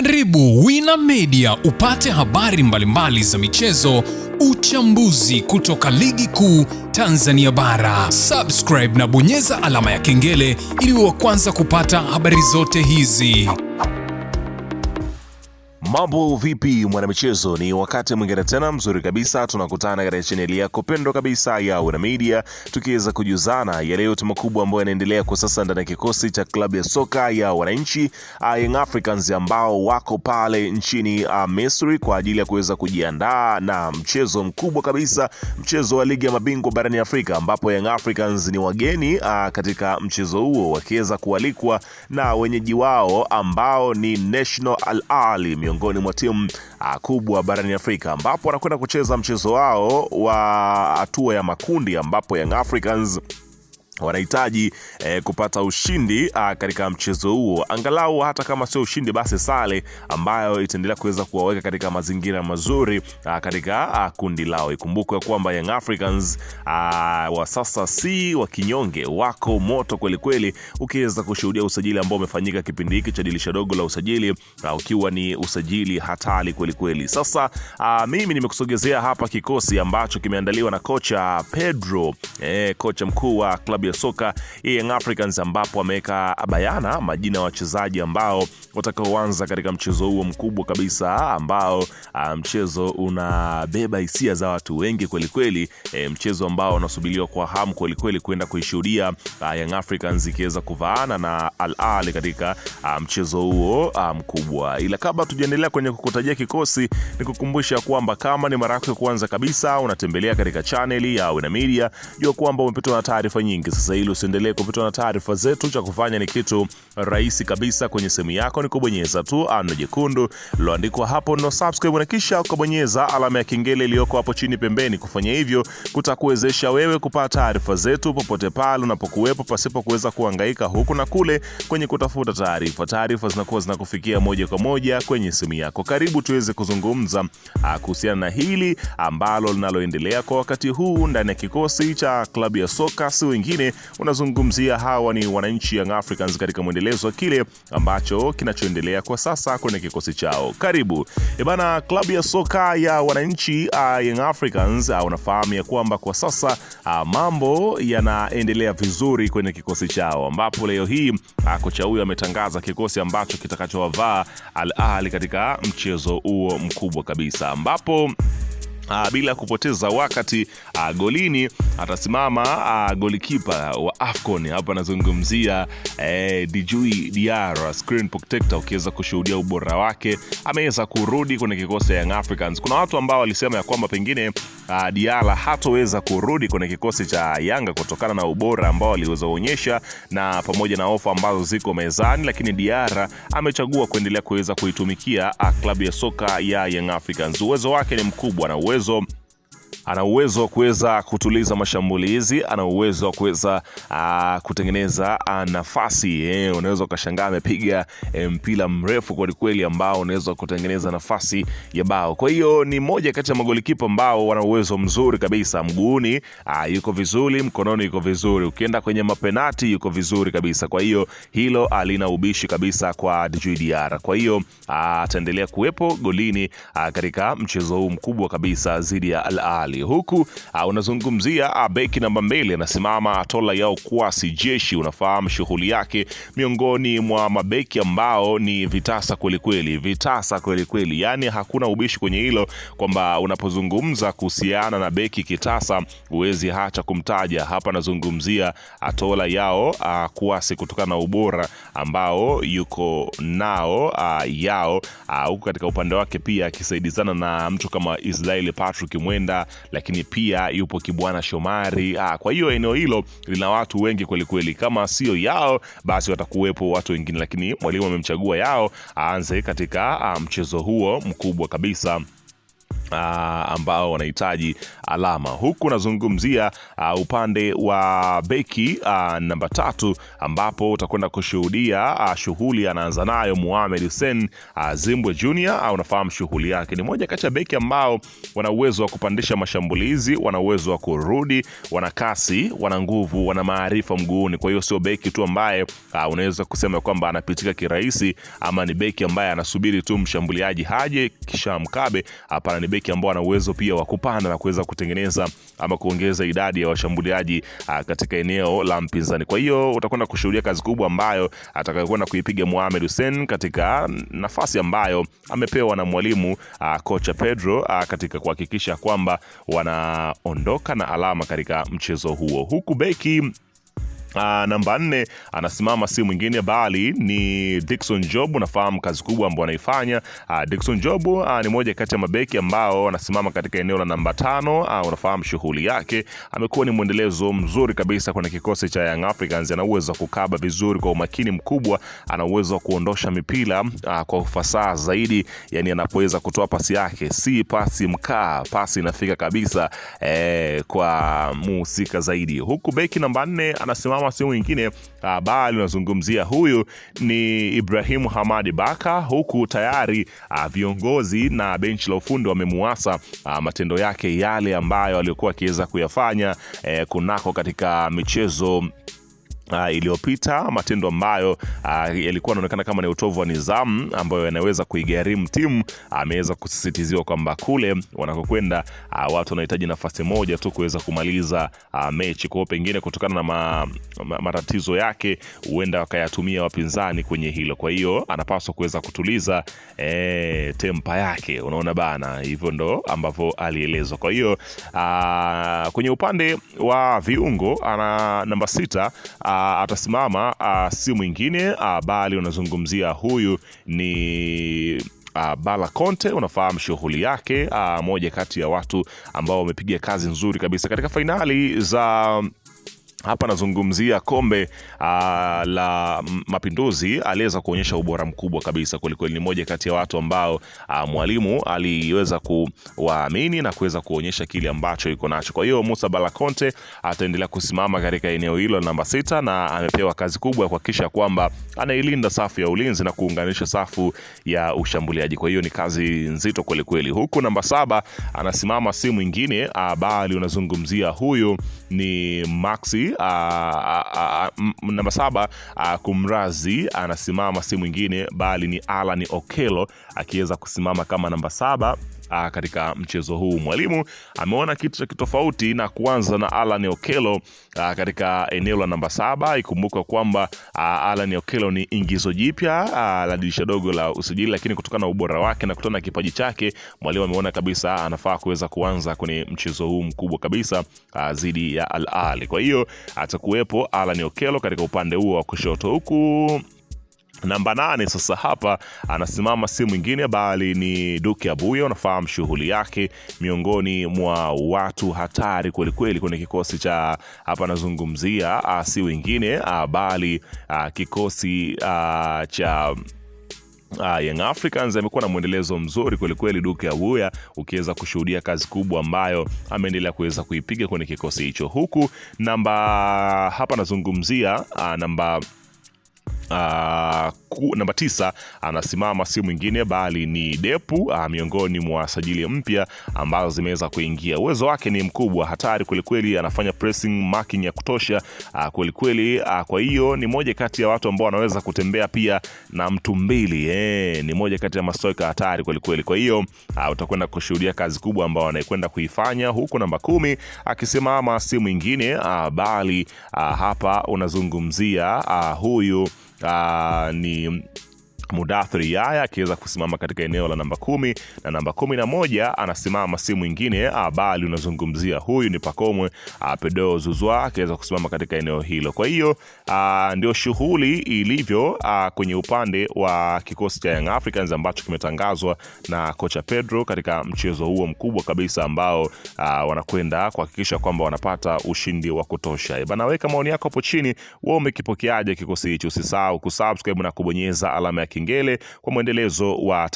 Karibu Wina Media upate habari mbalimbali za michezo, uchambuzi kutoka ligi kuu Tanzania bara. Subscribe na bonyeza alama ya kengele ili uwe wa kwanza kupata habari zote hizi. Mambo vipi mwanamichezo, ni wakati mwingine tena mzuri kabisa tunakutana katika chaneli yako pendwa kabisa ya Wina Media, tukiweza kujuzana yale yote makubwa ambayo yanaendelea kwa sasa ndani ya kikosi cha klabu ya soka ya wananchi Young Africans, ambao wako pale nchini Misri kwa ajili ya kuweza kujiandaa na mchezo mkubwa kabisa, mchezo wa ligi ya mabingwa barani Afrika, ambapo Young Africans ni wageni katika mchezo huo, wakiweza kualikwa na wenyeji wao ambao ni National Al Ahly, miongoni mwa timu kubwa barani Afrika, ambapo wanakwenda kucheza mchezo wao wa hatua ya makundi, ambapo Young Africans wanahitaji kupata ushindi katika mchezo huo, angalau hata kama sio ushindi basi sare ambayo itaendelea kuweza kuwaweka katika mazingira mazuri katika kundi lao. Ikumbukwe kwamba Young Africans wa sasa si wa kinyonge, wako moto kweli kweli, ukiweza kushuhudia usajili ambao umefanyika kipindi hiki cha dirisha dogo la usajili, ukiwa ni usajili hatari kweli kweli. Sasa mimi nimekusogezea hapa kikosi ambacho kimeandaliwa na kocha Pedro, kocha mkuu wa klabu ya soka Young Africans, ambapo ameweka bayana majina ya wachezaji ambao watakaoanza katika mchezo huo mkubwa kabisa, ambao mchezo unabeba hisia za watu wengi kweli kweli, mchezo ambao unasubiriwa kwa hamu kweli kweli kwenda kuishuhudia Young Africans ikiweza kuvaana na Al Ahly katika mchezo huo mkubwa. Ila kabla tujaendelea kwenye kukutajia kikosi, nikukumbusha kwamba kama ni mara yako ya kwanza kabisa unatembelea katika channel ya Wina Media, jua kwamba umepitwa na taarifa nyingi. Sasa ili usiendelee kupitwa na taarifa zetu, cha kufanya ni kitu rahisi kabisa. Kwenye simu yako ni kubonyeza tu ano jekundu liloandikwa hapo no subscribe, na kisha ukabonyeza alama ya kengele iliyoko hapo chini pembeni. Kufanya hivyo kutakuwezesha wewe kupata taarifa zetu popote pale unapokuwepo, pasipo kuweza kuhangaika huku na kule kwenye kutafuta taarifa. Taarifa zinakuwa zinakufikia moja kwa moja kwenye simu yako. Karibu tuweze kuzungumza kuhusiana na hili ambalo linaloendelea kwa wakati huu ndani ya kikosi cha klabu ya soka. Si wengine, unazungumzia hawa ni wananchi Young Africans katika mwendelezo wa kile ambacho kinachoendelea kwa sasa kwenye kikosi chao. Karibu. Bana, klabu ya soka ya wananchi Young Africans, unafahamu ya kwamba kwa sasa mambo yanaendelea vizuri kwenye kikosi chao, ambapo leo hii kocha huyu ametangaza kikosi ambacho kitakachowavaa Al Ahly katika mchezo huo mkubwa kabisa, ambapo bila kupoteza wakati golini atasimama golikipa wa AFCON. Hapa nazungumzia Djigui Diarra, screen protector. Ukiweza kushuhudia ubora wake, ameweza kurudi kwenye kikosi ya Young Africans. Kuna watu ambao walisema ya kwamba pengine Diarra hatoweza kurudi kwenye kikosi cha Yanga kutokana na ubora ambao aliweza kuonyesha na pamoja na ofa ambazo ziko mezani, lakini Diarra amechagua kuendelea kuweza kuitumikia klabu ya soka ya Young Africans. Uwezo wake ni mkubwa, na ana uwezo wa kuweza kutuliza mashambulizi, ana uwezo wa kuweza kutengeneza nafasi. Unaweza ukashangaa amepiga mpira mrefu kwa kweli ambao unaweza kutengeneza nafasi ya bao. Kwa hiyo ni moja kati ya magolikipa ambao wana uwezo mzuri kabisa. Mguuni yuko vizuri, mkononi yuko vizuri, ukienda kwenye mapenati yuko vizuri kabisa. Kwa hiyo hilo alina ubishi kabisa kwa Djigui Diarra. Kwa hiyo ataendelea kuwepo golini katika mchezo huu mkubwa kabisa dhidi ya Al Ahly. Huku unazungumzia beki namba 2 anasimama Tola Yao Kwasi Jeshi. Unafahamu shughuli yake miongoni mwa mabeki ambao ni vitasa kweli kweli, yani hakuna ubishi kwenye hilo, kwamba unapozungumza kuhusiana na beki kitasa uwezi hacha kumtaja. Hapa nazungumzia Tola Yao Kwasi kutokana na ubora ambao yuko nao Yao, huku katika upande wake pia akisaidizana na mtu kama Israel Patrick Mwenda, lakini pia yupo Kibwana Shomari. Kwa hiyo eneo hilo lina watu wengi kweli kweli, kama sio Yao basi watakuwepo watu wengine, lakini mwalimu amemchagua Yao aanze katika mchezo huo mkubwa kabisa ambao wanahitaji alama. Huku nazungumzia upande wa beki namba 3 ambapo utakwenda kushuhudia shughuli anaanza nayo Mohamed Hussein Zimbwe Junior. Unafahamu shughuli yake, ni moja kati ya beki ambao wana uwezo wa kupandisha mashambulizi, wana uwezo wa kurudi, wana kasi, wana nguvu, wana maarifa mguuni. Kwa hiyo sio beki tu ambaye unaweza kusema kwamba anapitika kirahisi, ama ni beki ambaye anasubiri tu mshambuliaji haje kisha mkabe. Hapana, ni beki ambao ana uwezo pia wa kupanda na kuweza kutengeneza ama kuongeza idadi ya washambuliaji katika eneo la mpinzani. Kwa hiyo utakwenda kushuhudia kazi kubwa ambayo atakayokwenda kuipiga Mohamed Hussein katika nafasi ambayo amepewa na mwalimu kocha Pedro katika kuhakikisha kwamba wanaondoka na alama katika mchezo huo. Huku beki namba 4 anasimama si mwingine bali ni Dickson Job. Unafahamu kazi kubwa ambayo anaifanya Dickson Job. Ni moja kati ya mabeki ambao anasimama katika eneo la namba 5. Unafahamu shughuli yake, amekuwa ni mwendelezo mzuri kabisa kwenye kikosi cha Young Africans. Ana uwezo wa kukaba vizuri kwa umakini mkubwa, ana uwezo wa kuondosha mipira kwa ufasaha zaidi. Yani anapoweza kutoa pasi yake si pasi mkaa, pasi inafika kabisa kwa muhusika zaidi. Huku beki namba 4 anasimama si mwingine bali unazungumzia huyu ni Ibrahim Hamadi Baka. Huku tayari viongozi na benchi la ufundi wamemuasa matendo yake yale ambayo alikuwa akiweza kuyafanya kunako katika michezo iliyopita, matendo ambayo yalikuwa yanaonekana kama ni utovu wa nidhamu ambayo yanaweza kuigharimu timu. Ameweza kusisitiziwa kwamba kule wanakokwenda watu wanahitaji nafasi moja tu kuweza kumaliza mechi. Kwa pengine kutokana na matatizo yake huenda wakayatumia wapinzani kwenye hilo. Kwa hiyo anapaswa kuweza kutuliza tempa yake, unaona bana, hivyo ndo ambavyo alielezwa. Kwa hiyo kwenye upande wa viungo ana namba 6 atasimama si mwingine bali unazungumzia huyu ni Bala Conte. Unafahamu shughuli yake, moja kati ya watu ambao wamepiga kazi nzuri kabisa katika fainali za hapa nazungumzia kombe la Mapinduzi. Aliweza kuonyesha ubora mkubwa kabisa kwelikweli. Ni moja kati ya watu ambao mwalimu aliweza kuwaamini na kuweza kuonyesha kile ambacho iko nacho. Kwa hiyo Musa Bala Conte ataendelea kusimama katika eneo hilo namba 6 na amepewa kazi kubwa ya kuhakikisha kwamba anailinda safu ya ulinzi na kuunganisha safu ya ushambuliaji. Kwa hiyo ni kazi nzito kwelikweli. Huku namba 7 anasimama si mwingine bali unazungumzia huyu ni Maxi namba 7 kumrazi anasimama si mwingine bali ni Alan Okello akiweza kusimama kama namba 7 katika mchezo huu. Mwalimu ameona kitu cha kitofauti na kuanza na Alan Okello katika eneo la namba 7. Ikumbuka kwamba Alan Okello ni ingizo jipya la dirisha dogo la usajili, lakini kutokana na ubora wake na kutokana na kipaji chake mwalimu ameona kabisa anafaa kuweza kuanza kwenye mchezo huu mkubwa kabisa dhidi ya Al Ahly. Kwa hiyo atakuwepo Alan Okello katika upande huo wa kushoto. Huku namba 8 sasa hapa anasimama si mwingine bali ni Duke Abuya. Unafahamu shughuli yake, miongoni mwa watu hatari kweli kweli kwenye kikosi cha hapa nazungumzia si wengine bali kikosi cha Young Africans. Amekuwa na mwendelezo mzuri kweli kweli Duke Abuya, ukiweza kushuhudia kazi kubwa ambayo ameendelea kuweza kuipiga kwenye kikosi hicho. Huku hapa nazungumzia namba 9 anasimama si mwingine bali ni Depu, miongoni mwa sajili mpya ambazo zimeweza kuingia. Uwezo wake ni mkubwa, hatari kweli kweli, anafanya pressing marking ya kutosha kweli kweli. Kwa hiyo ni moja kati ya watu ambao wanaweza kutembea pia na mtu mbili, ni moja kati ya mastoika hatari kweli kweli. Kwa hiyo utakwenda kushuhudia kazi kubwa ambao anakwenda kuifanya. Huku namba 10 akisimama si mwingine bali hapa unazungumzia huyu ni Mudathir Yahya akiweza kusimama katika eneo la namba 10 na namba 11 anasimama si mwingine bali unazungumzia huyu ni Pacome Pedro Zouzoua akiweza kusimama katika eneo hilo. Kwa hiyo ndio shughuli ilivyo kwenye upande wa kikosi cha Young Africans ambacho kimetangazwa na kocha Pedro katika mchezo huo mkubwa kabisa ambao wanakwenda kuhakikisha kwamba wanapata ushindi wa kutosha. Bana, weka maoni yako hapo chini, wewe umekipokeaje kikosi hicho? Usisahau kusubscribe na kubonyeza alama ya kengele kwa mwendelezo wa